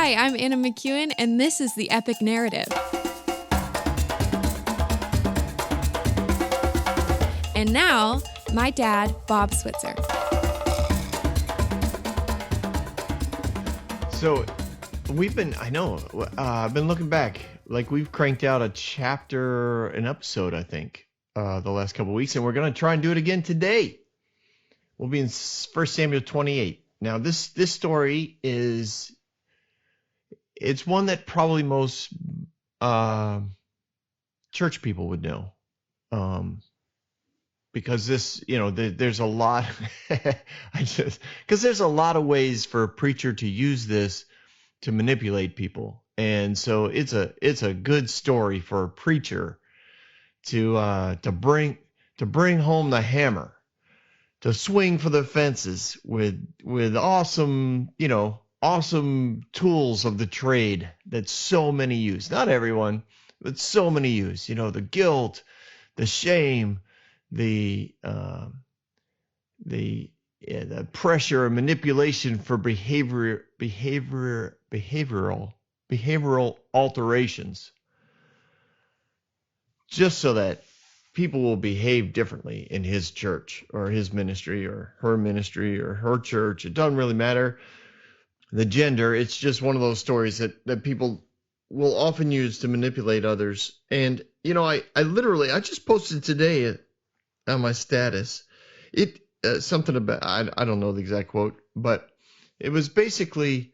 Hi, I'm Anna McEwen, and this is The Epic Narrative. And now, my dad, Bob Switzer. So, I've been looking back, like we've cranked out a chapter, an episode, I think, the last couple of weeks, and we're going to try and do it again today. We'll be in 1 Samuel 28. Now, this story it's one that probably most church people would know, because there's a lot, because there's a lot of ways for a preacher to use this to manipulate people, and so it's a good story for a preacher to bring home the hammer, to swing for the fences with awesome tools of the trade that so many use. Not everyone, but so many use. The guilt, the shame, the pressure and manipulation for behavioral alterations, just so that people will behave differently in his church or his ministry or her church. It doesn't really matter the gender. It's just one of those stories that people will often use to manipulate others. And I just posted today on my status something about, I don't know the exact quote, but it was basically,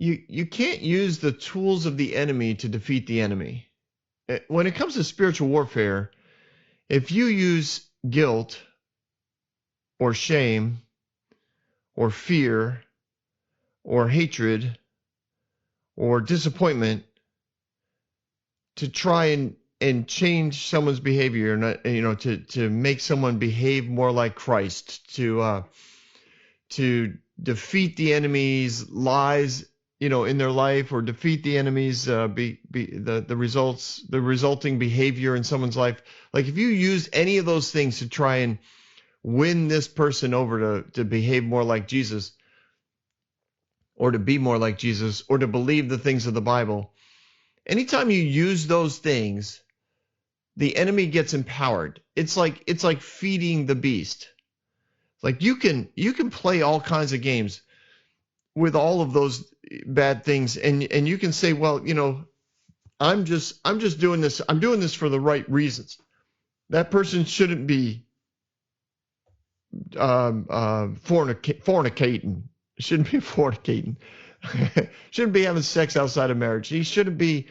you can't use the tools of the enemy to defeat the enemy. When it comes to spiritual warfare, if you use guilt or shame or fear or hatred or disappointment to try and change someone's behavior, to make someone behave more like Christ, to defeat the enemy's lies, in their life, or defeat the enemy's the resulting behavior in someone's life. Like, if you use any of those things to try and win this person over to behave more like Jesus, or to be more like Jesus, or to believe the things of the Bible, anytime you use those things, the enemy gets empowered. It's like feeding the beast. Like, you can play all kinds of games with all of those bad things, and you can say, well, I'm just doing this. I'm doing this for the right reasons. That person shouldn't be fornicating. Shouldn't be fornicating. Shouldn't be having sex outside of marriage. He shouldn't be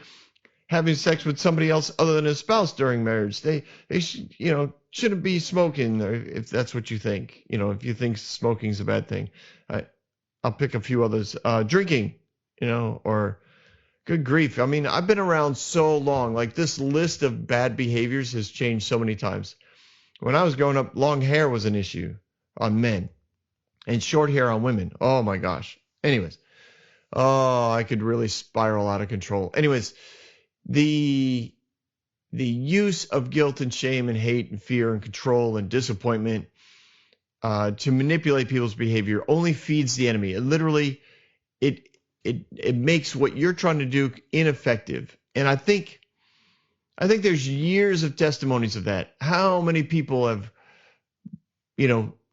having sex with somebody else other than his spouse during marriage. They shouldn't be smoking, if that's what you think. If you think smoking is a bad thing. I'll pick a few others. Drinking, or good grief. I mean, I've been around so long. Like, this list of bad behaviors has changed so many times. When I was growing up, long hair was an issue on men and short hair on women. Oh my gosh. Anyways, I could really spiral out of control. Anyways, the use of guilt and shame and hate and fear and control and disappointment to manipulate people's behavior only feeds the enemy. It literally, it makes what you're trying to do ineffective. And I think there's years of testimonies of that. How many people have,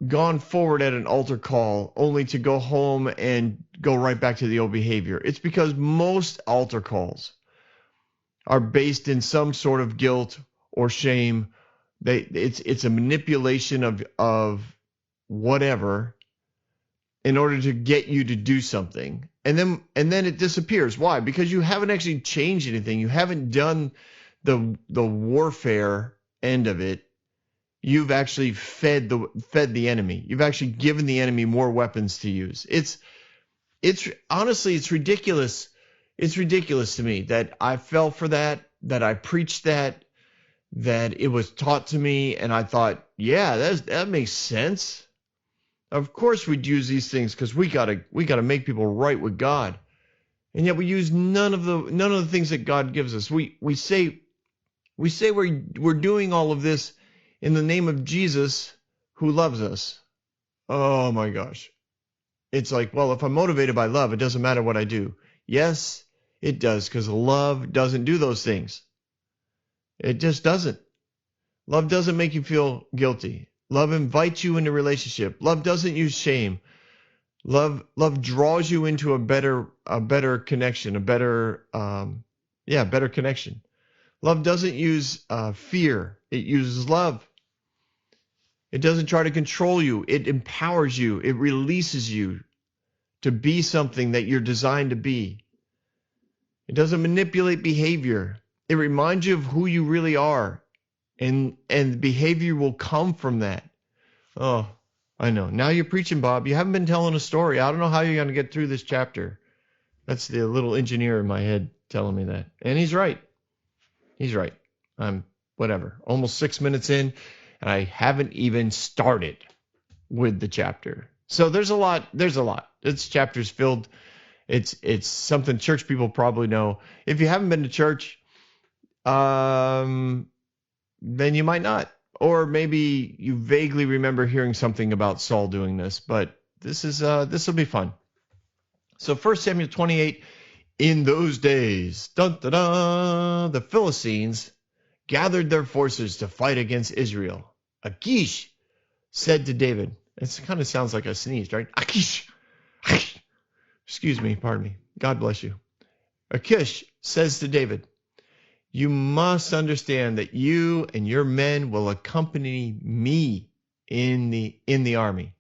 gone forward at an altar call only to go home and go right back to the old behavior? It's because most altar calls are based in some sort of guilt or shame. It's a manipulation of whatever in order to get you to do something, and then it disappears. Why? Because you haven't actually changed anything. You haven't done the warfare end of it. You've actually fed the enemy. You've actually given the enemy more weapons to use. It's honestly, it's ridiculous. It's ridiculous to me that I fell for that I preached that it was taught to me, and I thought, yeah, that makes sense. Of course we'd use these things because we gotta make people right with God, and yet we use none of the things that God gives us. We say we're doing all of this in the name of Jesus, who loves us. Oh my gosh. It's like, well, if I'm motivated by love, it doesn't matter what I do. Yes, it does, because love doesn't do those things. It just doesn't. Love doesn't make you feel guilty. Love invites you into relationship. Love doesn't use shame. Love draws you into a better connection, better connection. Love doesn't use fear. It uses love. It doesn't try to control you. It empowers you. It releases you to be something that you're designed to be. It doesn't manipulate behavior. It reminds you of who you really are, and behavior will come from that. Oh, I know. Now you're preaching, Bob. You haven't been telling a story. I don't know how you're going to get through this chapter. That's the little engineer in my head telling me that. And he's right. He's right. I'm almost 6 minutes in, and I haven't even started with the chapter. So there's a lot. This chapter's filled. It's something church people probably know. If you haven't been to church, then you might not. Or maybe you vaguely remember hearing something about Saul doing this, but this will be fun. So 1 Samuel 28, in those days, dun, dun, dun, the Philistines gathered their forces to fight against Israel. Achish said to David, it kind of sounds like a sneeze, right? Achish. Excuse me, pardon me. God bless you. Achish says to David, you must understand that you and your men will accompany me in the army.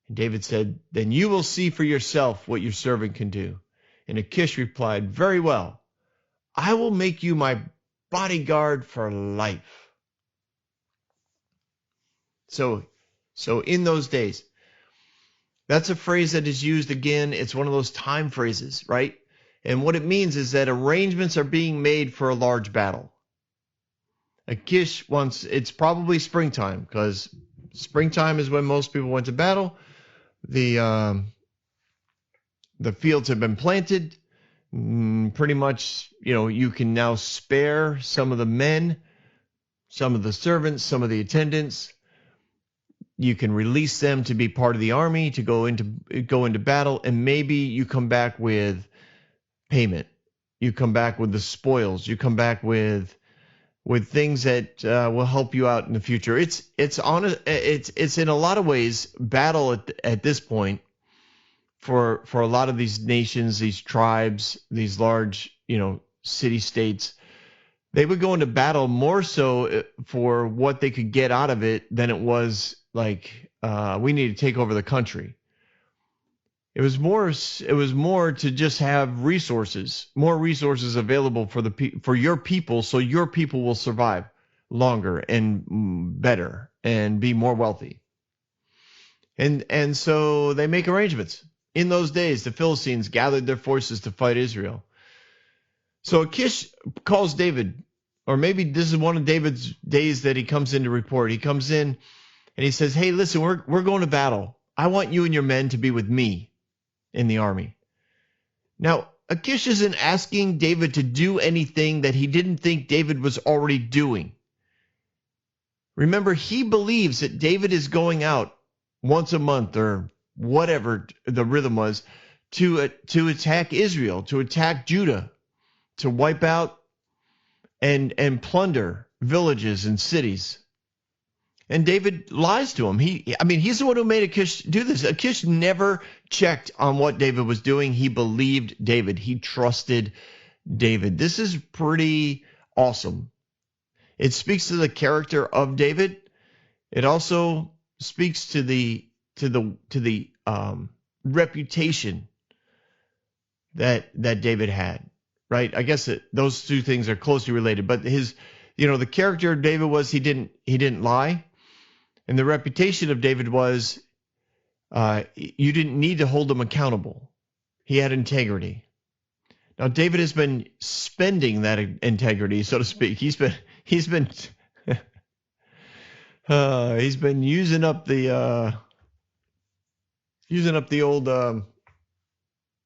And David said, then you will see for yourself what your servant can do. And Achish replied, very well. I will make you my bodyguard for life. So in those days, that's a phrase that is used again. It's one of those time phrases, right? And what it means is that arrangements are being made for a large battle. Achish wants, it's probably springtime, because springtime is when most people went to battle. The fields have been planted. Pretty much, you can now spare some of the men, some of the servants, some of the attendants. You can release them to be part of the army, to go into battle, and maybe you come back with payment. You come back with the spoils. You come back with things that will help you out in the future. It's in a lot of ways battle at this point for a lot of these nations, these tribes, these large city states. They would go into battle more so for what they could get out of it than it was like we need to take over the country. It was more to just have more resources available for your people, so your people will survive longer and better and be more wealthy. And so they make arrangements. In those days, the Philistines gathered their forces to fight Israel. So Achish calls David, or maybe this is one of David's days that he comes in to report. He comes in and he says, hey, listen, we're going to battle. I want you and your men to be with me in the army. Now, Achish isn't asking David to do anything that he didn't think David was already doing. Remember, he believes that David is going out once a month or whatever the rhythm was to attack Israel, to attack Judah, to wipe out and plunder villages and cities. And David lies to him. He's the one who made Achish do this. Achish never checked on what David was doing. He believed David. He trusted David. This is pretty awesome. It speaks to the character of David. It also speaks to the reputation that David had. Right? I guess those two things are closely related. But the character of David was he didn't lie. And the reputation of David was you didn't need to hold him accountable. He had integrity. Now David has been spending that integrity, so to speak. He's been using up the old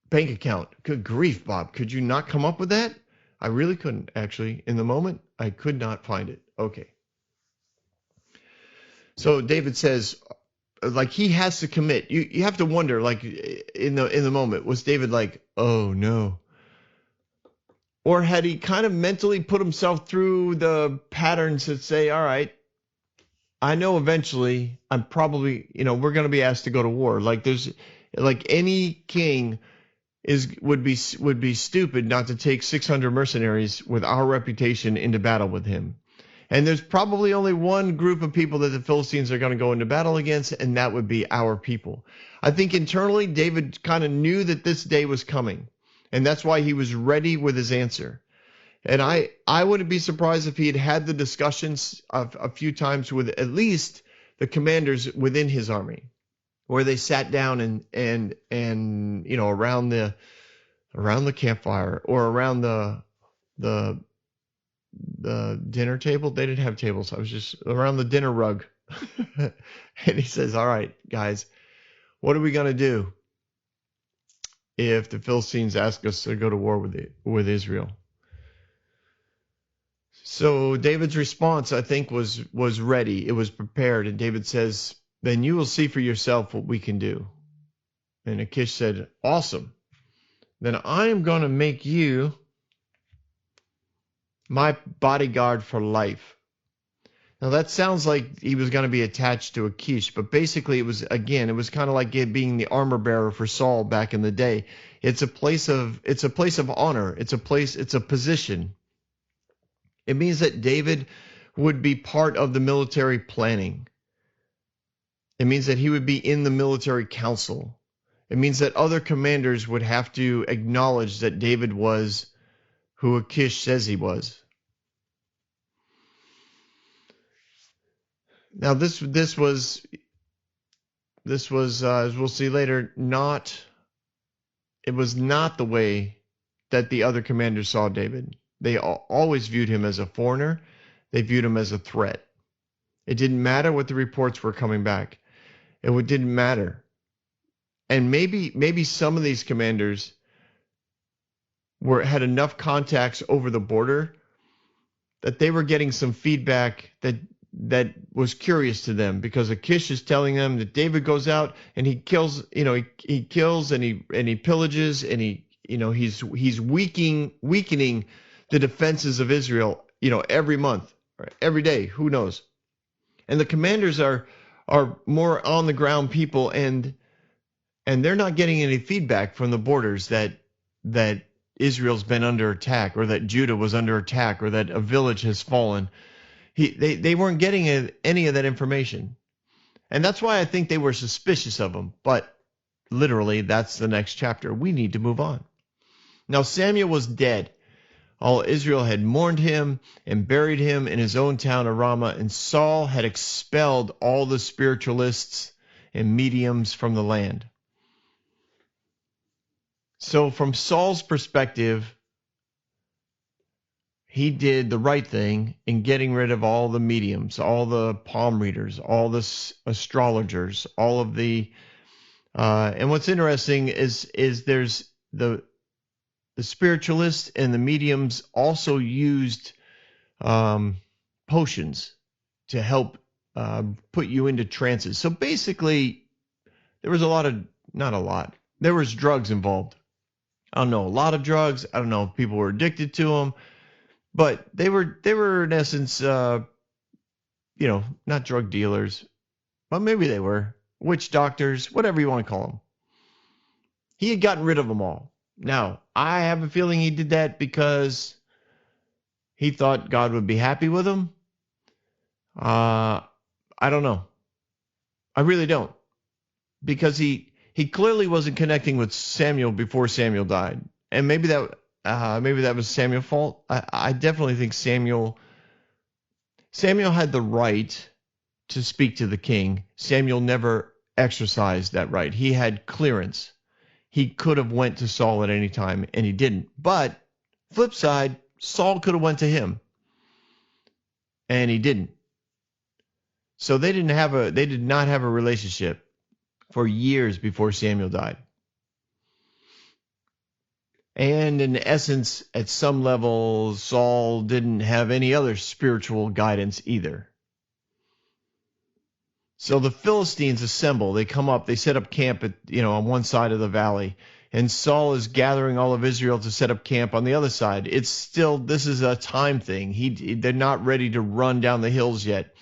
bank account. Good grief, Bob. Could you not come up with that? I really couldn't, actually. In the moment, I could not find it. Okay. So David says, like he has to commit. You have to wonder, like in the moment, was David like, oh no? Or had he kind of mentally put himself through the patterns that say, all right, I know eventually I'm probably, we're going to be asked to go to war. Like any king would be stupid not to take 600 mercenaries with our reputation into battle with him. And there's probably only one group of people that the Philistines are going to go into battle against, and that would be our people. I think internally David kind of knew that this day was coming, and that's why he was ready with his answer. And I wouldn't be surprised if he had the discussions a few times with at least the commanders within his army, where they sat down and around the campfire or around the dinner table. They didn't have tables. I was just around the dinner rug. And he says, all right, guys, what are we going to do if the Philistines ask us to go to war with Israel? So David's response, I think, was ready. It was prepared. And David says, then you will see for yourself what we can do. And Achish said, awesome. Then I am going to make you my bodyguard for life. Now that sounds like he was going to be attached to Achish, but basically it was kind of like being the armor bearer for Saul back in the day. It's a place of honor. It's a position. It means that David would be part of the military planning. It means that he would be in the military council. It means that other commanders would have to acknowledge that David was who Achish says he was. Now this was as we'll see later, it was not the way that the other commanders saw David. They always viewed him as a foreigner. They viewed him as a threat. It didn't matter what the reports were coming back. It didn't matter. And maybe some of these commanders had enough contacts over the border that they were getting some feedback that was curious to them, because Achish is telling them that David goes out and he kills, he kills and he pillages and he's weakening the defenses of Israel, every month or every day, who knows. And the commanders are more on the ground people, and they're not getting any feedback from the borders that Israel's been under attack, or that Judah was under attack, or that a village has fallen. They weren't getting any of that information. And that's why I think they were suspicious of him. But literally, that's the next chapter. We need to move on. Now Samuel was dead. All Israel had mourned him and buried him in his own town of Ramah, and Saul had expelled all the spiritualists and mediums from the land. So from Saul's perspective, he did the right thing in getting rid of all the mediums, all the palm readers, all the astrologers, all of the and what's interesting is there's the spiritualists and the mediums also used potions to help put you into trances. So basically, there was there was drugs involved. I don't know, a lot of drugs. I don't know if people were addicted to them, but they were in essence, not drug dealers, but maybe they were witch doctors, whatever you want to call them. He had gotten rid of them all. Now, I have a feeling he did that because he thought God would be happy with him. I don't know. I really don't. Because he clearly wasn't connecting with Samuel before Samuel died. And maybe that was Samuel's fault. I definitely think Samuel had the right to speak to the king. Samuel never exercised that right. He had clearance. He could have went to Saul at any time, and he didn't. But flip side, Saul could have went to him, and he didn't. So they did not have a relationship for years before Samuel died. And in essence, at some level, Saul didn't have any other spiritual guidance either. So the Philistines assemble. They come up. They set up camp at, on one side of the valley. And Saul is gathering all of Israel to set up camp on the other side. This is a time thing. They're not ready to run down the hills yet.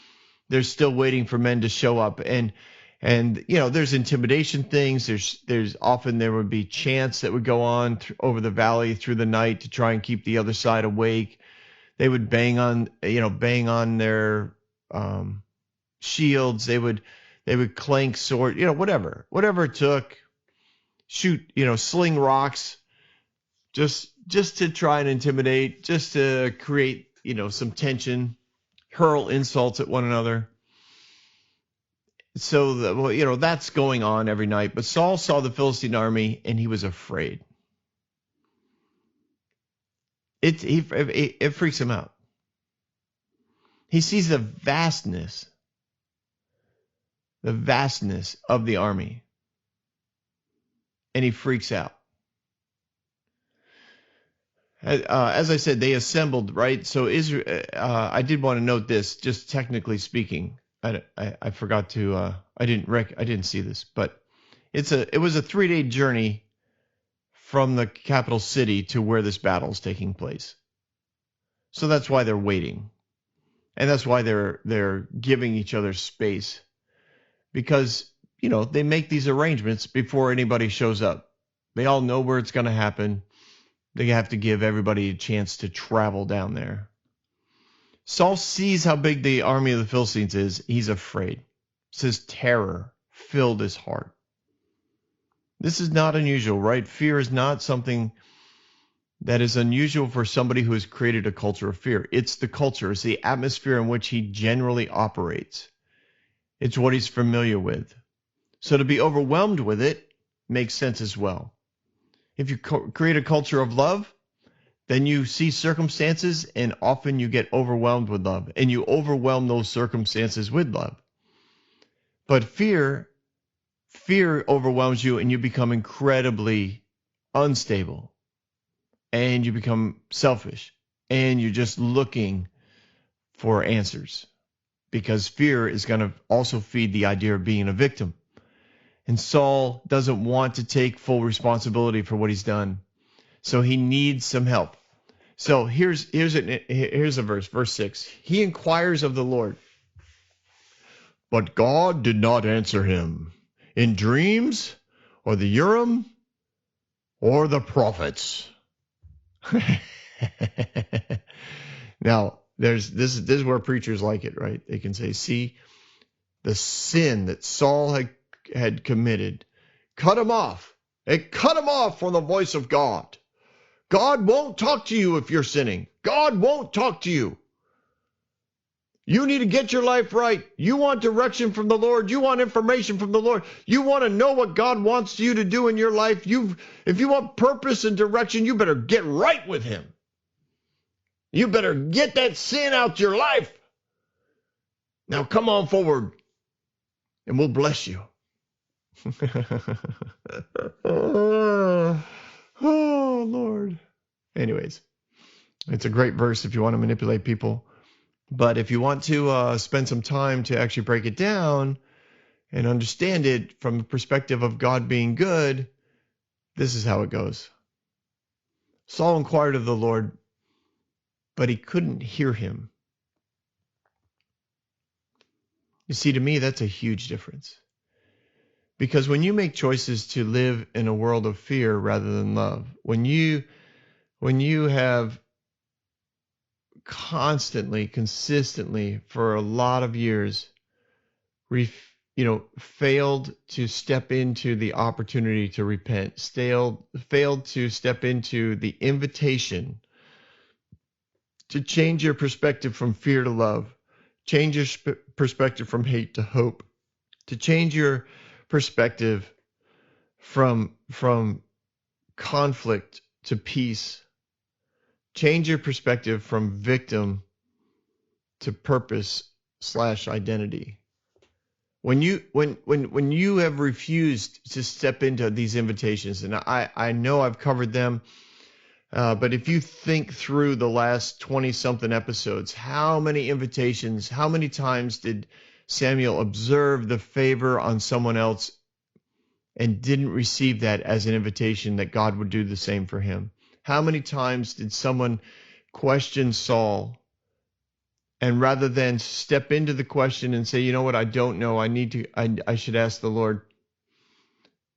They're still waiting for men to show up. And there's intimidation things. There's often there would be chants that would go on over the valley through the night to try and keep the other side awake. They would bang on their shields. They would clank sword, whatever it took. Shoot, sling rocks, just to try and intimidate, just to create, some tension, hurl insults at one another. So that's going on every night. But Saul saw the Philistine army and he was afraid. It freaks him out. He sees the vastness of the army. And he freaks out. As I said, they assembled, right? So Israel. I did want to note this, just technically speaking. I forgot to. I didn't see this, but it was a 3-day journey from the capital city to where this battle is taking place. So that's why they're waiting, and that's why they're giving each other space, because they make these arrangements before anybody shows up. They all know where it's going to happen. They have to give everybody a chance to travel down there. Saul sees how big the army of the Philistines is. He's afraid. It says terror filled his heart. This is not unusual, right? Fear is not something that is unusual for somebody who has created a culture of fear. It's the culture. It's the atmosphere in which he generally operates. It's what he's familiar with. So to be overwhelmed with it makes sense as well. If you create a culture of love, then you see circumstances and often you get overwhelmed with love, and you overwhelm those circumstances with love. But fear overwhelms you and you become incredibly unstable, and you become selfish, and you're just looking for answers, because fear is going to also feed the idea of being a victim. And Saul doesn't want to take full responsibility for what he's done. So he needs some help. So here's a verse 6. He inquires of the Lord, but God did not answer him in dreams or the Urim or the prophets. Now, this is where preachers like it, right? They can say, see, the sin that Saul had committed cut him off. It cut him off from the voice of God. God won't talk to you if you're sinning. God won't talk to you. You need to get your life right. You want direction from the Lord. You want information from the Lord. You want to know what God wants you to do in your life. If you want purpose and direction, you better get right with him. You better get that sin out your life. Now come on forward and we'll bless you. Oh, Lord. Anyways, it's a great verse if you want to manipulate people. But if you want to spend some time to actually break it down and understand it from the perspective of God being good, this is how it goes. Saul inquired of the Lord, but he couldn't hear him. You see, to me, that's a huge difference. Because when you make choices to live in a world of fear rather than love, when you have constantly, consistently, for a lot of years, failed to step into the opportunity to repent, failed to step into the invitation to change your perspective from fear to love, change your perspective from hate to hope, to change your perspective from conflict to peace, change your perspective from victim to purpose/identity. When you have refused to step into these invitations, and I know I've covered them, but if you think through the last 20-something episodes, how many invitations, how many times did Samuel observed the favor on someone else and didn't receive that as an invitation that God would do the same for him? How many times did someone question Saul, and rather than step into the question and say, you know what, I don't know, I should ask the Lord,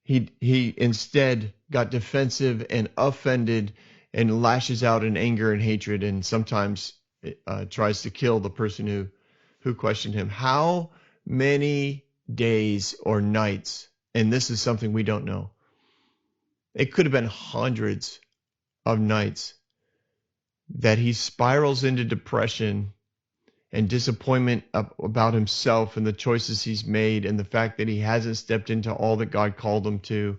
he instead got defensive and offended and lashes out in anger and hatred, and sometimes tries to kill the person who questioned him. How many days or nights, and this is something we don't know, it could have been hundreds of nights, that he spirals into depression and disappointment about himself and the choices he's made and the fact that he hasn't stepped into all that God called him to.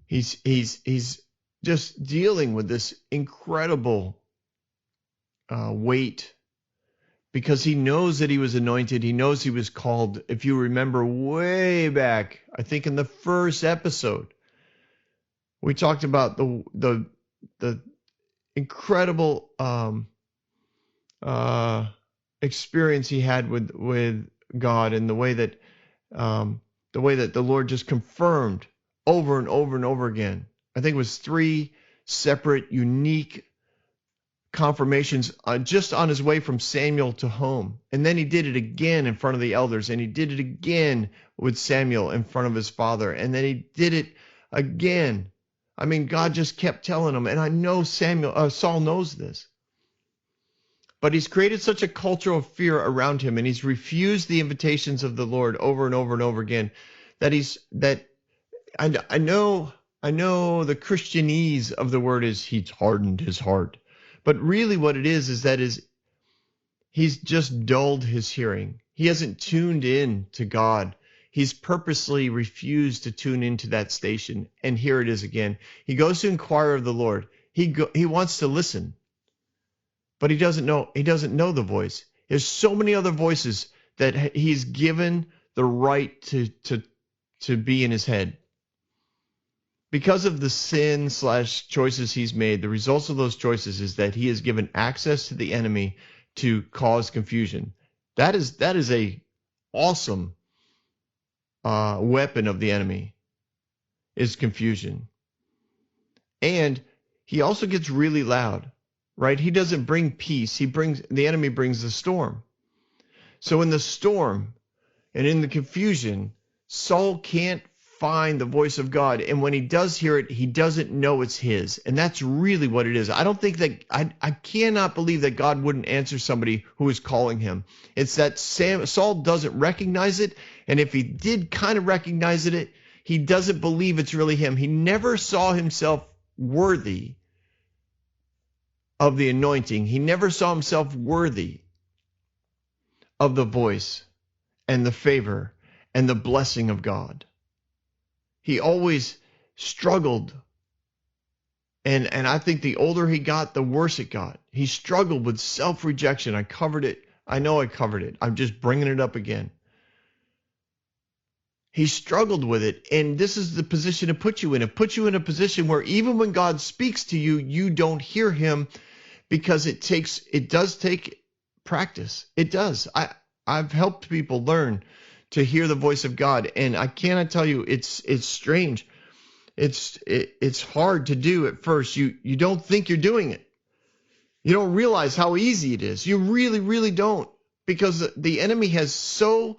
He's just dealing with this incredible weight, because he knows that he was anointed. He knows he was called. If you remember way back, I think in the first episode, we talked about the incredible experience he had with God, and the way that the Lord just confirmed over and over and over again. I think it was 3 separate, unique confirmations just on his way from Samuel to home. And then he did it again in front of the elders, and he did it again with Samuel in front of his father, and then he did it again. I mean, God just kept telling him, and I know Saul knows this. But he's created such a culture of fear around him, and he's refused the invitations of the Lord over and over and over again, that I know the Christianese of the word is he's hardened his heart. But really what it is that he's just dulled his hearing. He hasn't tuned in to God. He's purposely refused to tune into that station. And here it is again. He goes to inquire of the Lord. He wants to listen, but he doesn't know the voice. There's so many other voices that he's given the right to be in his head. Because of the sin/choices he's made, the results of those choices is that he has given access to the enemy to cause confusion. That is a awesome weapon of the enemy, is confusion. And he also gets really loud, right? He doesn't bring peace. The enemy brings the storm. So in the storm and in the confusion, Saul can't find the voice of God. And when he does hear it, he doesn't know it's his. And that's really what it is. I don't think that, I cannot believe that God wouldn't answer somebody who is calling him. It's that Saul doesn't recognize it. And if he did kind of recognize it, he doesn't believe it's really him. He never saw himself worthy of the anointing. He never saw himself worthy of the voice and the favor and the blessing of God. He always struggled. And I think the older he got, the worse it got. He struggled with self-rejection. I covered it. I know I covered it. I'm just bringing it up again. He struggled with it. And this is the position to put you in. It puts you in a position where even when God speaks to you, you don't hear him, because it does take practice. It does. I've helped people learn to hear the voice of God, and I cannot tell you, it's strange. It's hard to do at first. You don't think you're doing it. You don't realize how easy it is. You really, really don't, because the enemy has so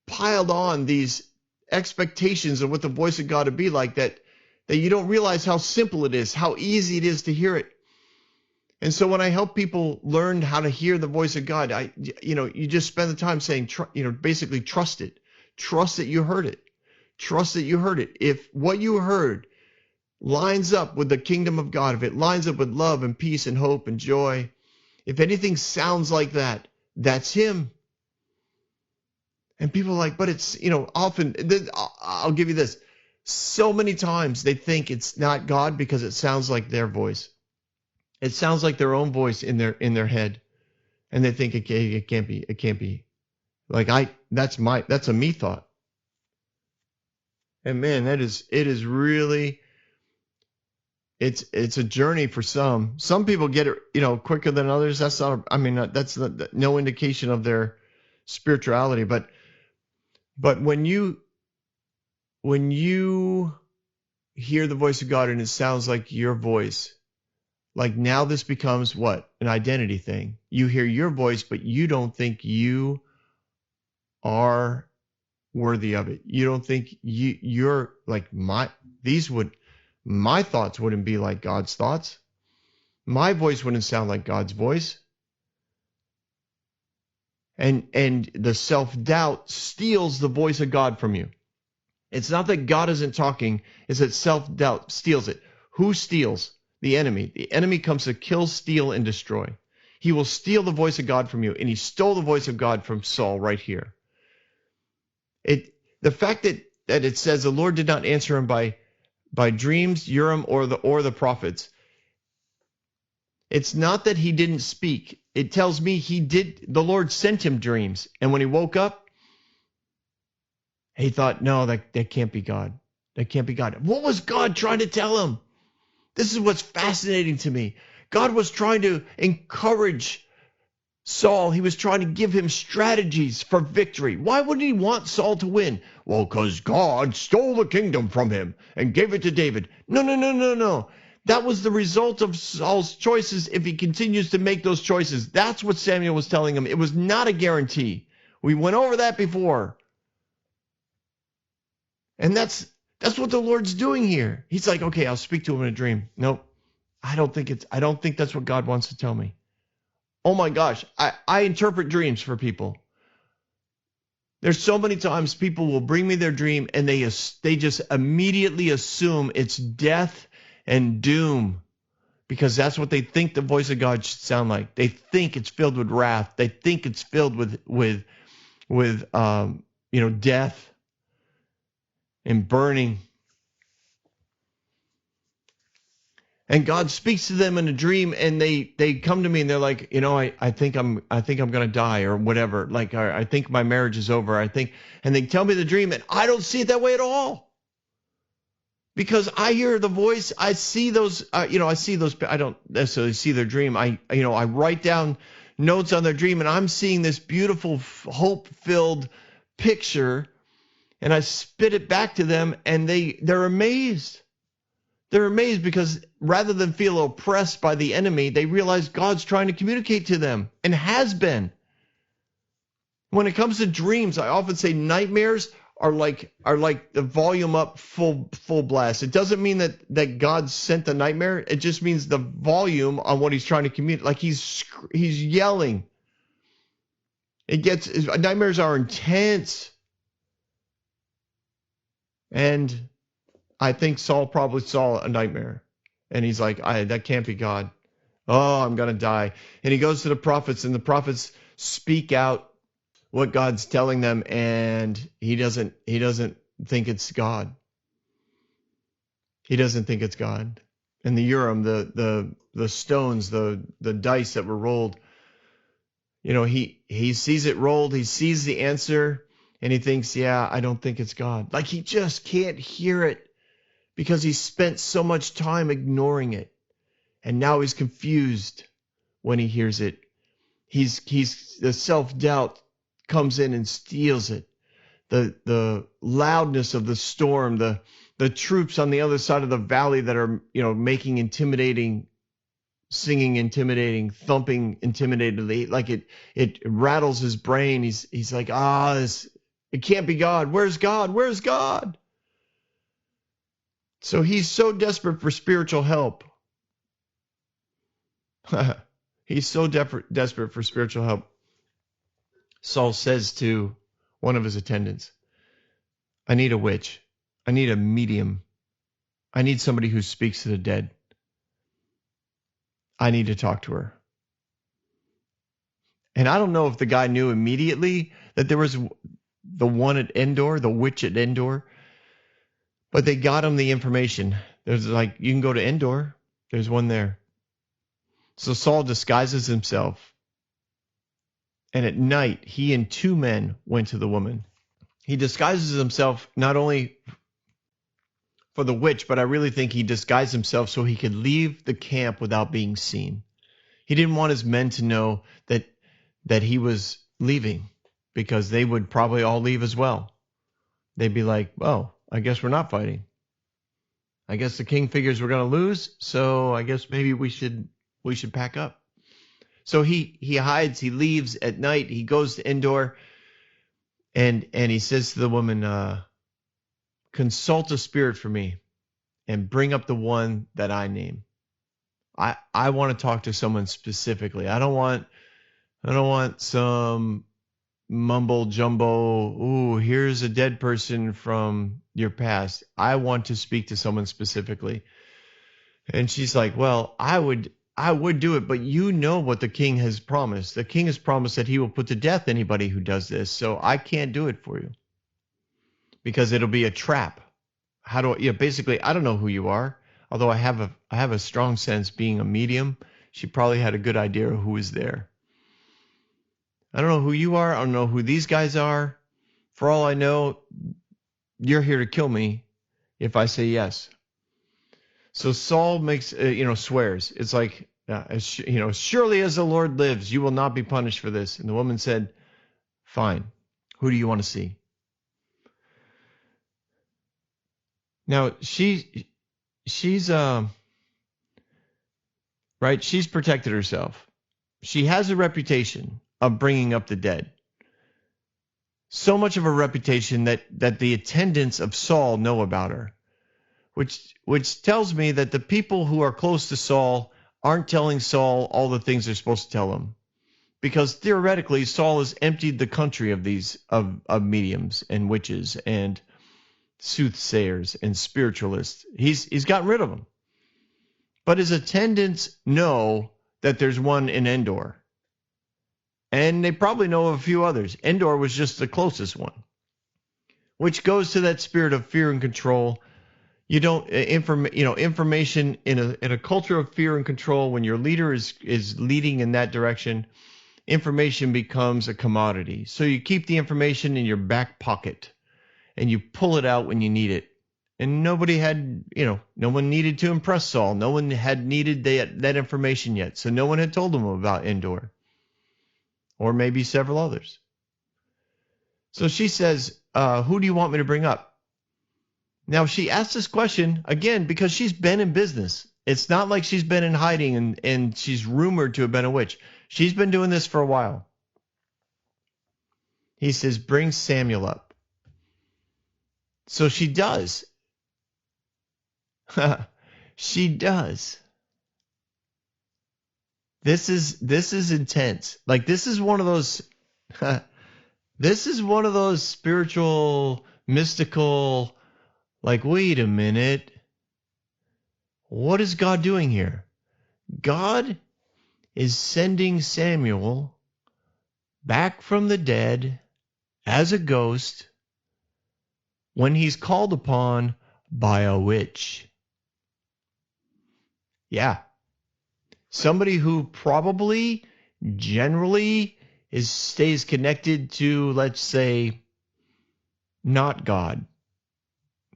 piled on these expectations of what the voice of God would be like that you don't realize how simple it is, how easy it is to hear it. And so when I help people learn how to hear the voice of God, you just spend the time saying, basically trust it. Trust that you heard it. Trust that you heard it. If what you heard lines up with the kingdom of God, if it lines up with love and peace and hope and joy, if anything sounds like that, that's him. And people are like, but it's, often, I'll give you this. So many times they think it's not God because it sounds like their voice. It sounds like their own voice in their head, and they think it can't be. Like that's a me thought. And man, it is really, it's a journey for some. Some people get it, quicker than others. That's no indication of their spirituality, but when you hear the voice of God and it sounds like your voice, like now this becomes what? An identity thing. You hear your voice, but you don't think you are worthy of it. You don't think you're like my thoughts wouldn't be like God's thoughts. My voice wouldn't sound like God's voice. And the self-doubt steals the voice of God from you. It's not that God isn't talking, it's that self-doubt steals it. Who steals? The enemy. The enemy comes to kill, steal, and destroy. He will steal the voice of God from you, and he stole the voice of God from Saul right here. The fact that it says the Lord did not answer him by dreams, Urim, or the prophets. It's not that he didn't speak. It tells me the Lord sent him dreams. And when he woke up, he thought, no, that can't be God. That can't be God. What was God trying to tell him? This is what's fascinating to me. God was trying to encourage Saul. He was trying to give him strategies for victory. Why wouldn't he want Saul to win? Well, because God stole the kingdom from him and gave it to David. No. That was the result of Saul's choices if he continues to make those choices. That's what Samuel was telling him. It was not a guarantee. We went over that before. And that's what the Lord's doing here. He's like, okay, I'll speak to him in a dream. Nope. I don't think that's what God wants to tell me. Oh my gosh, I interpret dreams for people. There's so many times people will bring me their dream and they just immediately assume it's death and doom because that's what they think the voice of God should sound like. They think it's filled with wrath. They think it's filled with death and burning. And God speaks to them in a dream, and they come to me and they're like, I think I'm gonna die or whatever. Like I think my marriage is over. And they tell me the dream, and I don't see it that way at all. Because I hear the voice, I see those. I don't necessarily see their dream. I write down notes on their dream, and I'm seeing this beautiful, hope-filled picture, and I spit it back to them, and they're amazed. They're amazed because rather than feel oppressed by the enemy, they realize God's trying to communicate to them and has been. When it comes to dreams, I often say nightmares are like the volume up full blast. It doesn't mean that God sent the nightmare. It just means the volume on what he's trying to communicate. Like he's yelling. Nightmares are intense. And I think Saul probably saw a nightmare. And he's like, that can't be God. Oh, I'm going to die. And he goes to the prophets, and the prophets speak out what God's telling them, and he doesn't think it's God. He doesn't think it's God. And the Urim, the stones, the dice that were rolled, he sees it rolled, he sees the answer, and he thinks, yeah, I don't think it's God. Like he just can't hear it because he spent so much time ignoring it. And now he's confused when he hears it. The self-doubt comes in and steals it. The loudness of the storm, the troops on the other side of the valley that are, making intimidating, singing intimidating, thumping intimidatingly, like it rattles his brain. He's like, it can't be God. Where's God? Where's God? So he's so desperate for spiritual help. He's so desperate for spiritual help. Saul says to one of his attendants, I need a witch. I need a medium. I need somebody who speaks to the dead. I need to talk to her. And I don't know if the guy knew immediately that there was the one at Endor, the witch at Endor, but they got him the information. There's like, you can go to Endor. There's one there. So Saul disguises himself. And at night, he and two men went to the woman. He disguises himself not only for the witch, but I really think he disguised himself so he could leave the camp without being seen. He didn't want his men to know that he was leaving. because they would probably all leave as well. They'd be like, "Oh, I guess we're not fighting. I guess the king figures we're going to lose, so I guess maybe we should pack up." So he hides, he leaves at night, he goes to Endor, and he says to the woman, "Consult a spirit for me and bring up the one that I name. I want to talk to someone specifically. I don't want some mumble jumbo. Ooh, here's a dead person from your past. I want to speak to someone specifically." And she's like, "Well, I would do it, but you know what the king has promised. The king has promised that he will put to death anybody who does this. So I can't do it for you because it'll be a trap." Basically, I don't know who you are, although I have a strong sense, being a medium, she probably had a good idea of who was there. "I don't know who you are. I don't know who these guys are. For all I know, you're here to kill me if I say yes." So Saul swears. It's like, "Surely as the Lord lives, you will not be punished for this." And the woman said, "Fine. Who do you want to see?" Now she's right. She's protected herself. She has a reputation of bringing up the dead. So much of a reputation that the attendants of Saul know about her, which tells me that the people who are close to Saul aren't telling Saul all the things they're supposed to tell him, because theoretically Saul has emptied the country of these of mediums and witches and soothsayers and spiritualists. He's gotten rid of them, but his attendants know that there's one in Endor. And they probably know of a few others. Endor was just the closest one, which goes to that spirit of fear and control. You don't information in a culture of fear and control. When your leader is leading in that direction, information becomes a commodity. So you keep the information in your back pocket, and you pull it out when you need it. And no one needed to impress Saul. No one had needed that information yet. So no one had told him about Endor. Or maybe several others. So she says, "Who do you want me to bring up?" Now, she asked this question, again, because she's been in business. It's not like she's been in hiding and she's rumored to have been a witch. She's been doing this for a while. He says, "Bring Samuel up." So she does. She does. This is intense. Like, this is one of those spiritual, mystical, like, wait a minute. What is God doing here? God is sending Samuel back from the dead as a ghost when he's called upon by a witch. Yeah. Somebody who probably generally stays connected to, let's say, not God,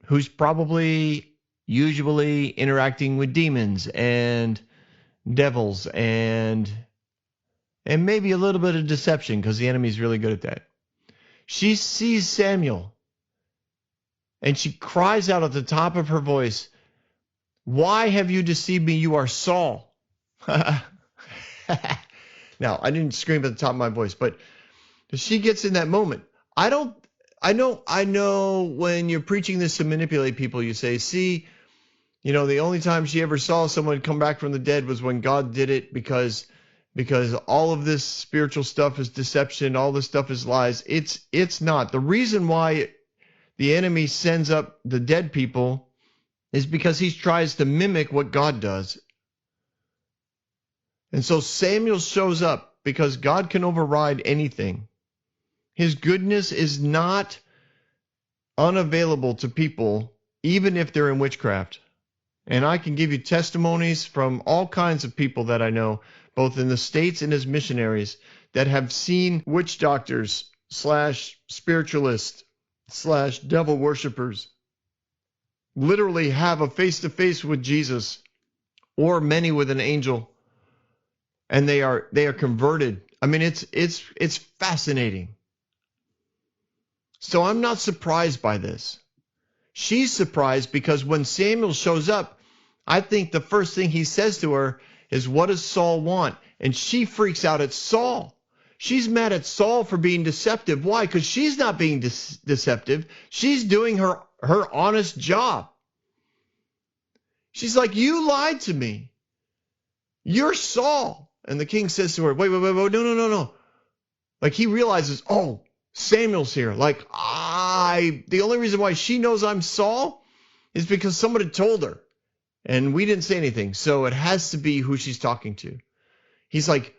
who's probably usually interacting with demons and devils and maybe a little bit of deception, because the enemy's really good at that. She sees Samuel and she cries out at the top of her voice, "Why have you deceived me? You are Saul." Now, I didn't scream at the top of my voice, but she gets in that moment. I know when you're preaching this to manipulate people, you say, "See, the only time she ever saw someone come back from the dead was when God did it, because all of this spiritual stuff is deception, all this stuff is lies." It's not. The reason why the enemy sends up the dead people is because he tries to mimic what God does. And so Samuel shows up because God can override anything. His goodness is not unavailable to people, even if they're in witchcraft. And I can give you testimonies from all kinds of people that I know, both in the States and as missionaries, that have seen witch doctors / spiritualists / devil worshippers literally have a face-to-face with Jesus, or many with an angel, and they are converted. I mean, it's fascinating. So I'm not surprised by this. She's surprised because when Samuel shows up, I think the first thing he says to her is, what does Saul want? And she freaks out at Saul. She's mad at Saul for being deceptive. Why? Because she's not being deceptive. She's doing her honest job. She's like, you lied to me. You're Saul. And the king says to her, wait, no. Like he realizes, oh, Samuel's here. Like, the only reason why she knows I'm Saul is because somebody told her. And we didn't say anything. So it has to be who she's talking to. He's like,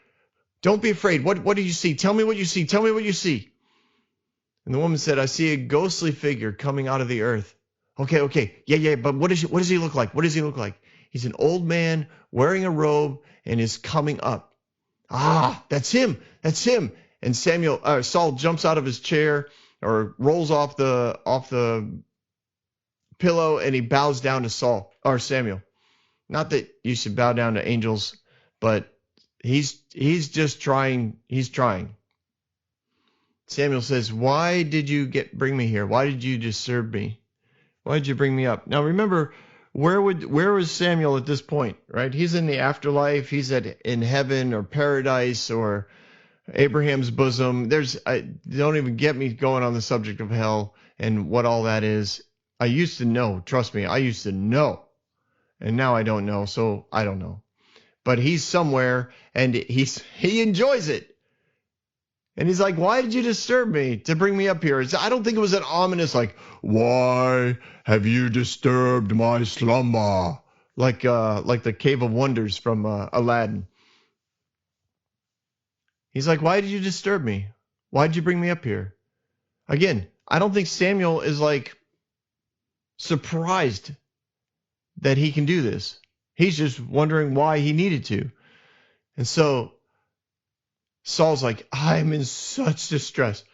don't be afraid. What do you see? Tell me what you see. Tell me what you see. And the woman said, I see a ghostly figure coming out of the earth. Okay. Yeah. But what does he look like? What does he look like? He's an old man wearing a robe and is coming up. That's him. And Saul jumps out of his chair or rolls off the pillow and he bows down to Samuel. Not that you should bow down to angels, but he's just trying. He's trying. Samuel says, why did you bring me here? Why did you disturb me? Why did you bring me up? Now remember, where was Samuel at this point, right? He's in the afterlife. He's in heaven or paradise or Abraham's bosom. Don't even get me going on the subject of hell and what all that is. I used to know. Trust me, I used to know. And now I don't know, so I don't know. But he's somewhere and he enjoys it. And he's like, why did you disturb me to bring me up here? I don't think it was an ominous like, why have you disturbed my slumber? Like the Cave of Wonders from Aladdin. He's like, why did you disturb me? Why did you bring me up here? Again, I don't think Samuel is like surprised that he can do this. He's just wondering why he needed to. And so Saul's like, I'm in such distress.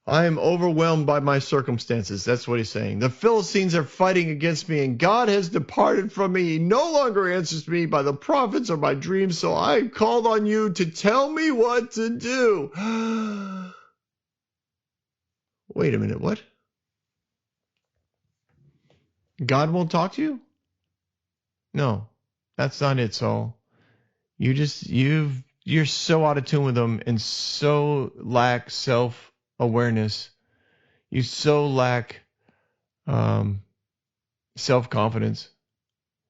I am overwhelmed by my circumstances. That's what he's saying. The Philistines are fighting against me, and God has departed from me. He no longer answers me by the prophets or by dreams, so I called on you to tell me what to do. Wait a minute, what? God won't talk to you? No, that's not it, Saul. You're so out of tune with him and so lack self-awareness. You so lack self-confidence.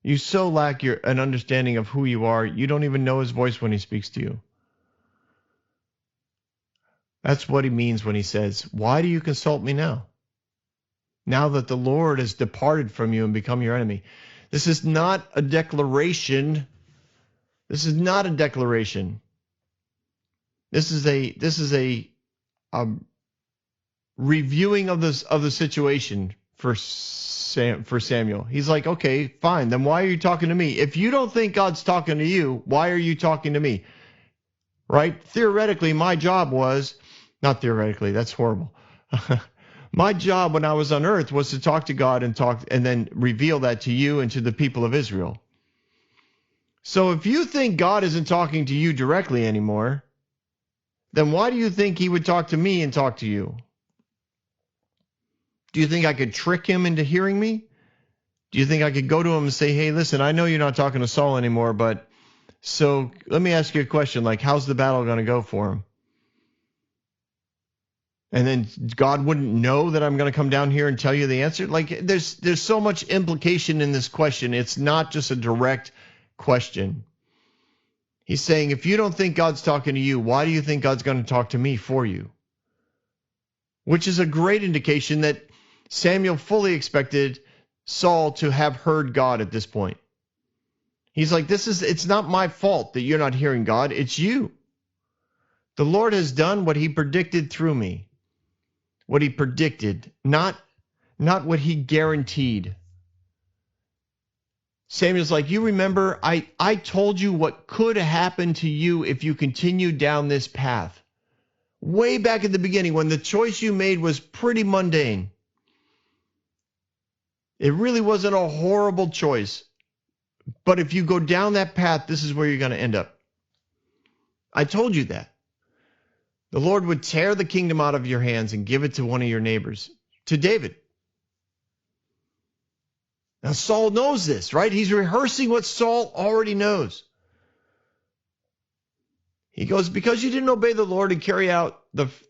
You so lack an understanding of who you are. You don't even know his voice when he speaks to you. That's what he means when he says, why do you consult me now? Now that the Lord has departed from you and become your enemy. This is not a declaration. This is not a declaration. This is a reviewing of the situation for Samuel. He's like, okay, fine. Then why are you talking to me? If you don't think God's talking to you, why are you talking to me? Right? Theoretically, my job was, not theoretically, that's horrible. My job when I was on earth was to talk to God and then reveal that to you and to the people of Israel. So if you think God isn't talking to you directly anymore, then why do you think he would talk to me and talk to you? Do you think I could trick him into hearing me? Do you think I could go to him and say, hey, listen, I know you're not talking to Saul anymore, but so let me ask you a question, like how's the battle going to go for him? And then God wouldn't know that I'm going to come down here and tell you the answer? Like there's so much implication in this question. It's not just a direct question. He's saying, if you don't think God's talking to you, why do you think God's going to talk to me for you? Which is a great indication that Samuel fully expected Saul to have heard God at this point. He's like, it's not my fault that you're not hearing God. It's you. The Lord has done what he predicted through me. What he predicted, not what he guaranteed. Samuel's like, you remember, I told you what could happen to you if you continued down this path. Way back at the beginning, when the choice you made was pretty mundane. It really wasn't a horrible choice. But if you go down that path, this is where you're going to end up. I told you that. The Lord would tear the kingdom out of your hands and give it to one of your neighbors, to David. Now, Saul knows this, right? He's rehearsing what Saul already knows. He goes, because you didn't obey the Lord and carry out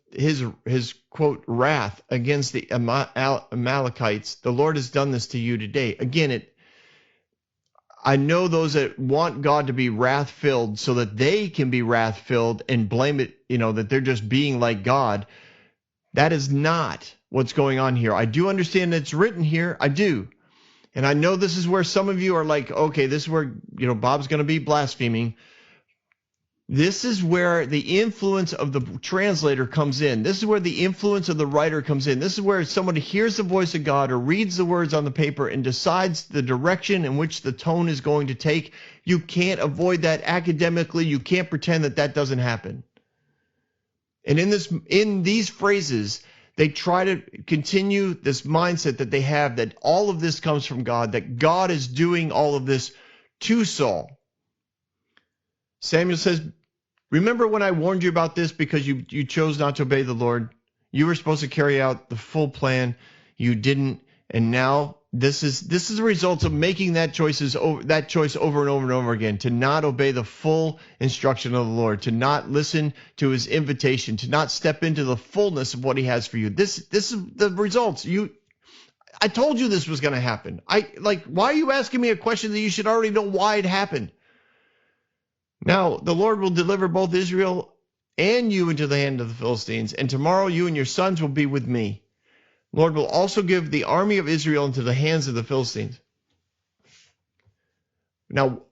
his quote, wrath against the Amalekites, the Lord has done this to you today. Again, I know those that want God to be wrath-filled so that they can be wrath-filled and blame it, that they're just being like God. That is not what's going on here. I do understand that it's written here. I do. And I know this is where some of you are like, okay, this is where, Bob's going to be blaspheming. This is where the influence of the translator comes in. This is where the influence of the writer comes in. This is where someone hears the voice of God or reads the words on the paper and decides the direction in which the tone is going to take. You can't avoid that academically. You can't pretend that that doesn't happen. And in these phrases, they try to continue this mindset that they have that all of this comes from God, that God is doing all of this to Saul. Samuel says, remember when I warned you about this because you chose not to obey the Lord? You were supposed to carry out the full plan. You didn't. And now this is the result of making that choice over and over and over again, to not obey the full instruction of the Lord, to not listen to his invitation, to not step into the fullness of what he has for you. This is the results. I told you this was going to happen. Why are you asking me a question that you should already know why it happened? Now, the Lord will deliver both Israel and you into the hand of the Philistines, and tomorrow you and your sons will be with me. Lord will also give the army of Israel into the hands of the Philistines. Now,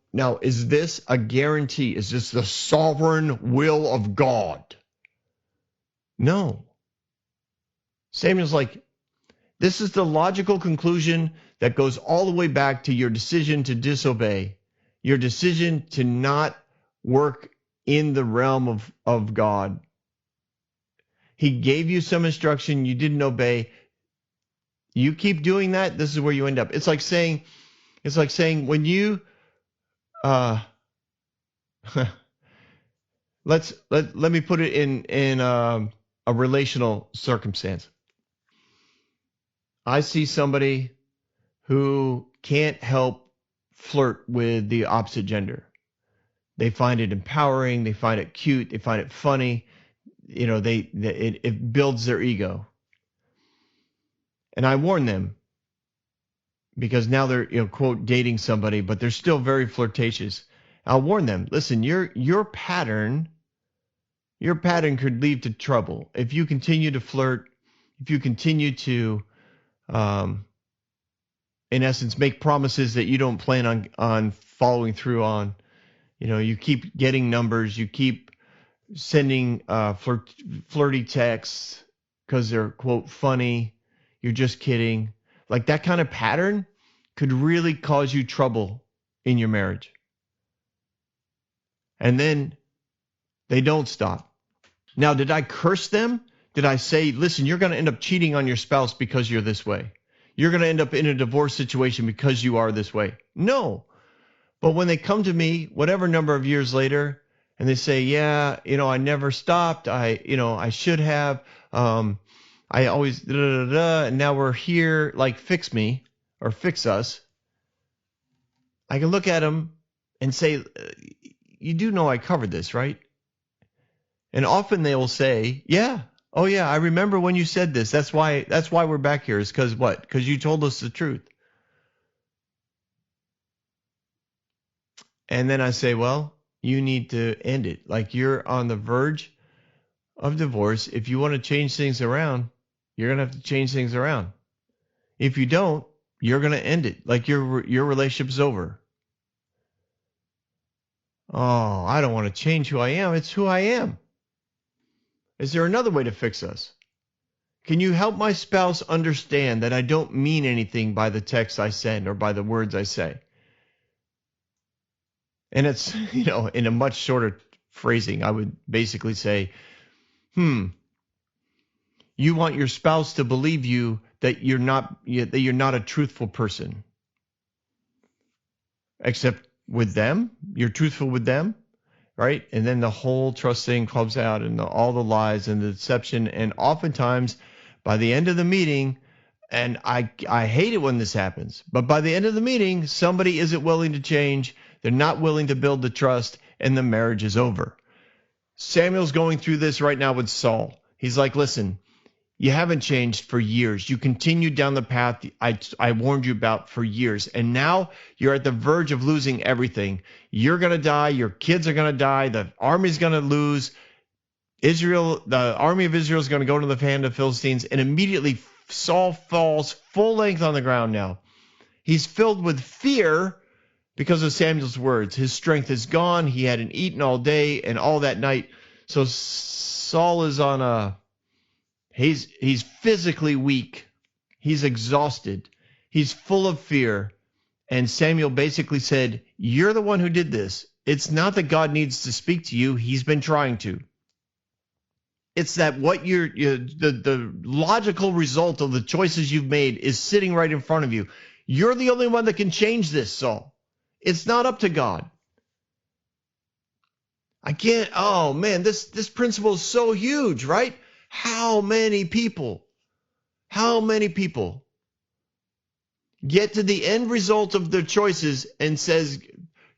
is this a guarantee? Is this the sovereign will of God? No. Samuel's like, this is the logical conclusion that goes all the way back to your decision to disobey, your decision to not work in the realm of God. He gave you some instruction, you didn't obey. You keep doing that, this is where you end up. It's like saying when you let me put it in a relational circumstance. I see somebody who can't help flirt with the opposite gender. They find it empowering, they find it cute, they find it funny. It builds their ego. And I warn them, because now they're, quote, dating somebody, but they're still very flirtatious. I'll warn them, listen, your pattern could lead to trouble. If you continue to flirt, if you continue to, in essence, make promises that you don't plan on following through on, you keep getting numbers, you keep sending flirty texts because they're, quote, funny, you're just kidding. Like that kind of pattern could really cause you trouble in your marriage. And then they don't stop. Now, did I curse them? Did I say, listen, you're going to end up cheating on your spouse because you're this way? You're going to end up in a divorce situation because you are this way? No. But when they come to me, whatever number of years later, and they say, yeah, I never stopped. I should have. I always, and now we're here, like, fix me or fix us. I can look at them and say, you do know I covered this, right? And often they will say, yeah, oh yeah, I remember when you said this. That's why we're back here, is because what? Because you told us the truth. And then I say, well, you need to end it. Like, you're on the verge of divorce. If you want to change things around, you're going to have to change things around. If you don't, you're going to end it. Like, your relationship's over. Oh, I don't want to change who I am. It's who I am. Is there another way to fix us? Can you help my spouse understand that I don't mean anything by the text I send or by the words I say? And it's, in a much shorter phrasing, I would basically say, you want your spouse to believe you that you're not a truthful person. Except with them, you're truthful with them, right? And then the whole trust thing comes out and all the lies and the deception. And oftentimes by the end of the meeting, and I hate it when this happens, but by the end of the meeting, somebody isn't willing to change. They're not willing to build the trust, and the marriage is over. Samuel's going through this right now with Saul. He's like, listen, you haven't changed for years. You continued down the path I warned you about for years. And now you're at the verge of losing everything. You're going to die. Your kids are going to die. The army's going to lose. The army of Israel is going to go to the hand of the Philistines. And immediately Saul falls full length on the ground now. He's filled with fear because of Samuel's words. His strength is gone. He hadn't eaten all day and all that night. So Saul is on he's physically weak. He's exhausted. He's full of fear. And Samuel basically said, you're the one who did this. It's not that God needs to speak to you. He's been trying to. It's that what the logical result of the choices you've made is sitting right in front of you. You're the only one that can change this, Saul. It's not up to God. I can't, oh man, this principle is so huge, right? How many people get to the end result of their choices and says,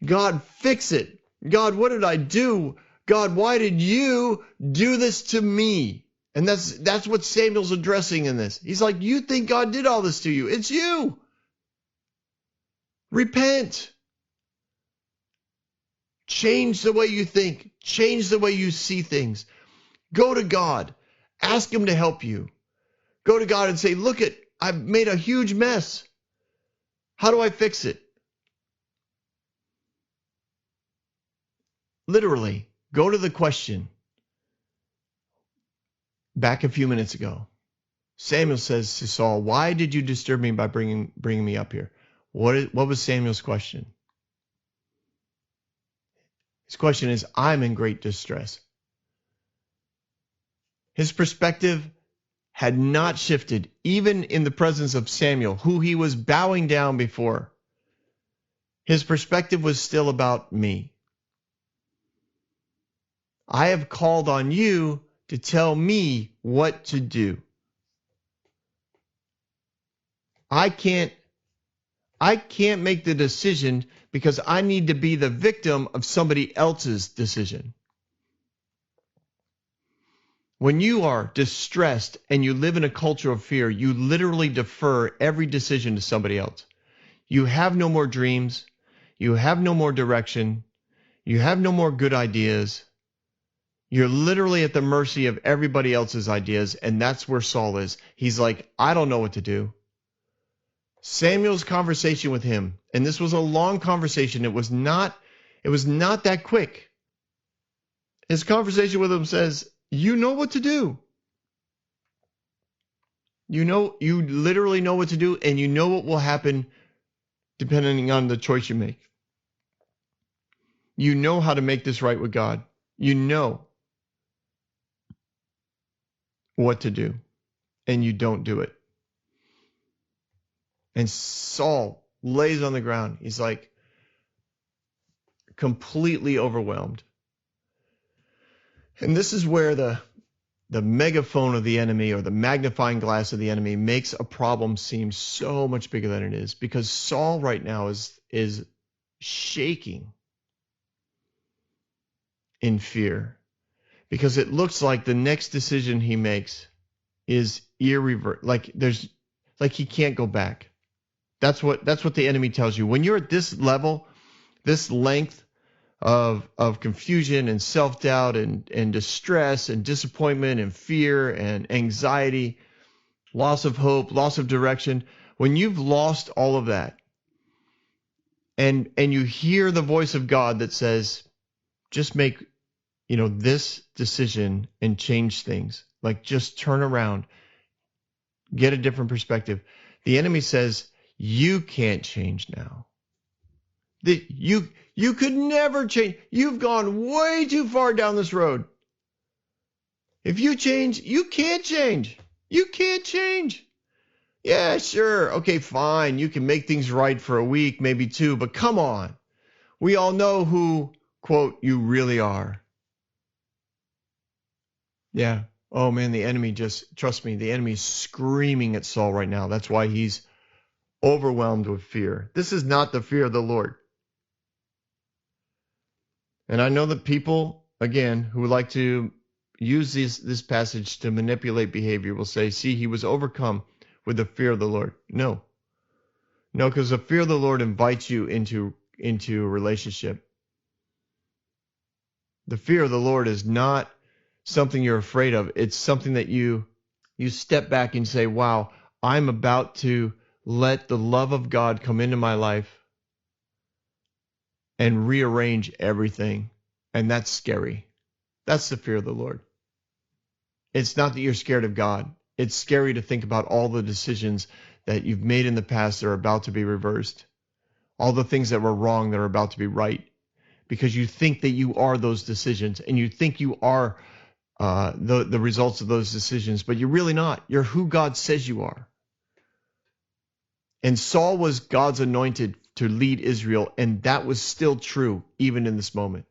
God, fix it. God, what did I do? God, why did you do this to me? And that's what Samuel's addressing in this. He's like, you think God did all this to you. It's you. Repent. Change the way you think. Change the way you see things. Go to God. Ask him to help you. Go to God and say, look, I've made a huge mess. How do I fix it? Literally, go to the question. Back a few minutes ago, Samuel says to Saul, why did you disturb me by bringing me up here? What was Samuel's question? His question is, I'm in great distress. His perspective had not shifted, even in the presence of Samuel, who he was bowing down before. His perspective was still about me. I have called on you to tell me what to do. I can't make the decision because I need to be the victim of somebody else's decision. When you are distressed and you live in a culture of fear, you literally defer every decision to somebody else. You have no more dreams. You have no more direction. You have no more good ideas. You're literally at the mercy of everybody else's ideas, and that's where Saul is. He's like, I don't know what to do. Samuel's conversation with him, and this was a long conversation. It was not that quick. His conversation with him says, you know what to do. You literally know what to do, and you know what will happen depending on the choice you make. You know how to make this right with God. You know what to do, and you don't do it. And Saul lays on the ground. He's like completely overwhelmed. And this is where the megaphone of the enemy or the magnifying glass of the enemy makes a problem seem so much bigger than it is, because Saul right now is shaking in fear, because it looks like the next decision he makes is irreversible. Like he can't go back. That's what the enemy tells you. When you're at this level, this length of confusion and self-doubt and distress and disappointment and fear and anxiety, loss of hope, loss of direction, when you've lost all of that and you hear the voice of God that says, just make, this decision and change things, like just turn around, get a different perspective. The enemy says, you can't change now. You could never change. You've gone way too far down this road. If you change, you can't change. You can't change. Yeah, sure. Okay, fine. You can make things right for a week, maybe two, but come on. We all know who quote, you really are. Yeah. Oh man, the enemy trust me, the enemy's screaming at Saul right now. That's why he's overwhelmed with fear. This is not the fear of the Lord. And I know that people, again, who like to use this passage to manipulate behavior will say, see, he was overcome with the fear of the Lord. No, because the fear of the Lord invites you into a relationship. The fear of the Lord is not something you're afraid of. It's something that you step back and say, wow, I'm about to let the love of God come into my life and rearrange everything. And that's scary. That's the fear of the Lord. It's not that you're scared of God. It's scary to think about all the decisions that you've made in the past that are about to be reversed. All the things that were wrong that are about to be right. Because you think that you are those decisions and you think you are the results of those decisions, but you're really not. You're who God says you are. And Saul was God's anointed to lead Israel, and that was still true even in this moment.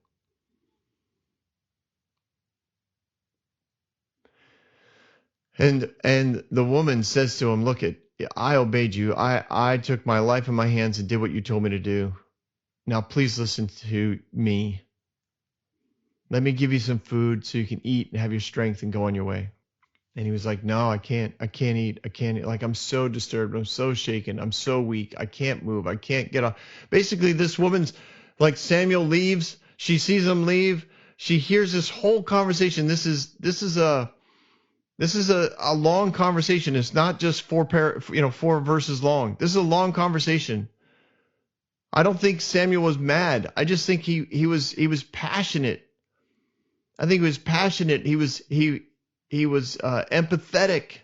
And the woman says to him, look, I obeyed you. I took my life in my hands and did what you told me to do. Now please listen to me. Let me give you some food so you can eat and have your strength and go on your way. And he was like, no, I can't eat. I can't eat. Like, I'm so disturbed. I'm so shaken. I'm so weak. I can't move. I can't get up. Basically, this woman's like, Samuel leaves. She sees him leave. She hears this whole conversation. This is a long conversation. It's not just 4 verses long. This is a long conversation. I don't think Samuel was mad. I just think he was passionate. I think he was passionate. He was empathetic.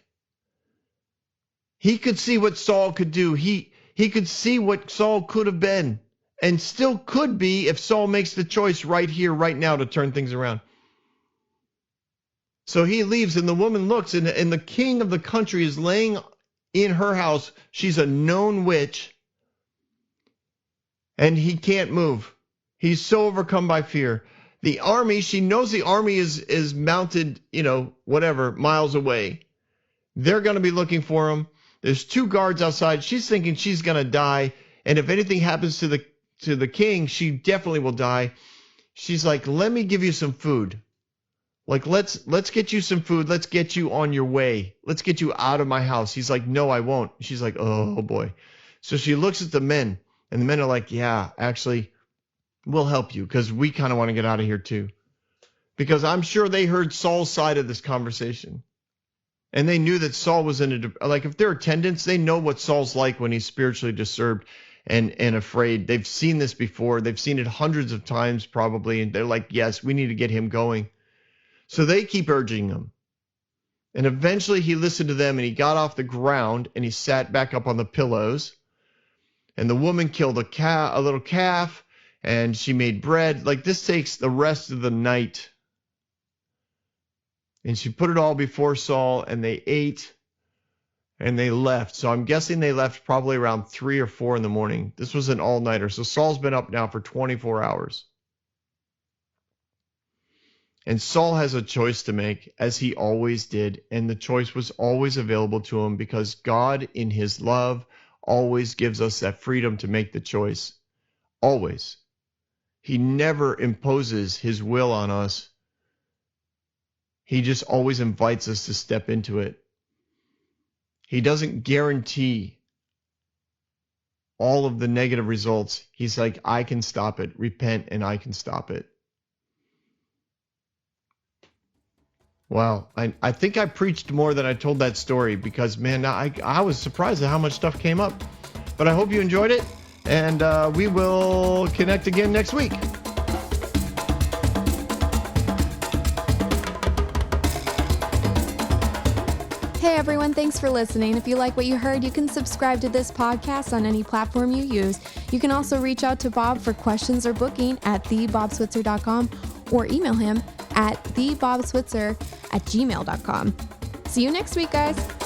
He could see what Saul could do. He could see what Saul could have been and still could be if Saul makes the choice right here, right now to turn things around. So he leaves and the woman looks and the king of the country is laying in her house. She's a known witch and he can't move. He's so overcome by fear. The army, she knows the army is mounted, miles away. They're going to be looking for him. There's 2 guards outside. She's thinking she's going to die. And if anything happens to the king, she definitely will die. She's like, let me give you some food. Like, let's get you some food. Let's get you on your way. Let's get you out of my house. He's like, no, I won't. She's like, oh boy. So she looks at the men and the men are like, yeah, actually, we'll help you because we kind of want to get out of here too. Because I'm sure they heard Saul's side of this conversation. And they knew that Saul was if they're attendants, they know what Saul's like when he's spiritually disturbed and afraid. They've seen this before. They've seen it hundreds of times probably. And they're like, yes, we need to get him going. So they keep urging him. And eventually he listened to them and he got off the ground and he sat back up on the pillows. And the woman killed a little calf. And she made bread. Like, this takes the rest of the night. And she put it all before Saul, and they ate, and they left. So I'm guessing they left probably around 3 or 4 in the morning. This was an all-nighter. So Saul's been up now for 24 hours. And Saul has a choice to make, as he always did. And the choice was always available to him because God, in his love, always gives us that freedom to make the choice. Always. He never imposes his will on us. He just always invites us to step into it. He doesn't guarantee all of the negative results. He's like, I can stop it. Repent and I can stop it. Wow. I think I preached more than I told that story because, man, I was surprised at how much stuff came up. But I hope you enjoyed it. And we will connect again next week. Hey everyone, thanks for listening. If you like what you heard, you can subscribe to this podcast on any platform you use. You can also reach out to Bob for questions or booking at thebobswitzer.com or email him at thebobswitzer@gmail.com. See you next week, guys.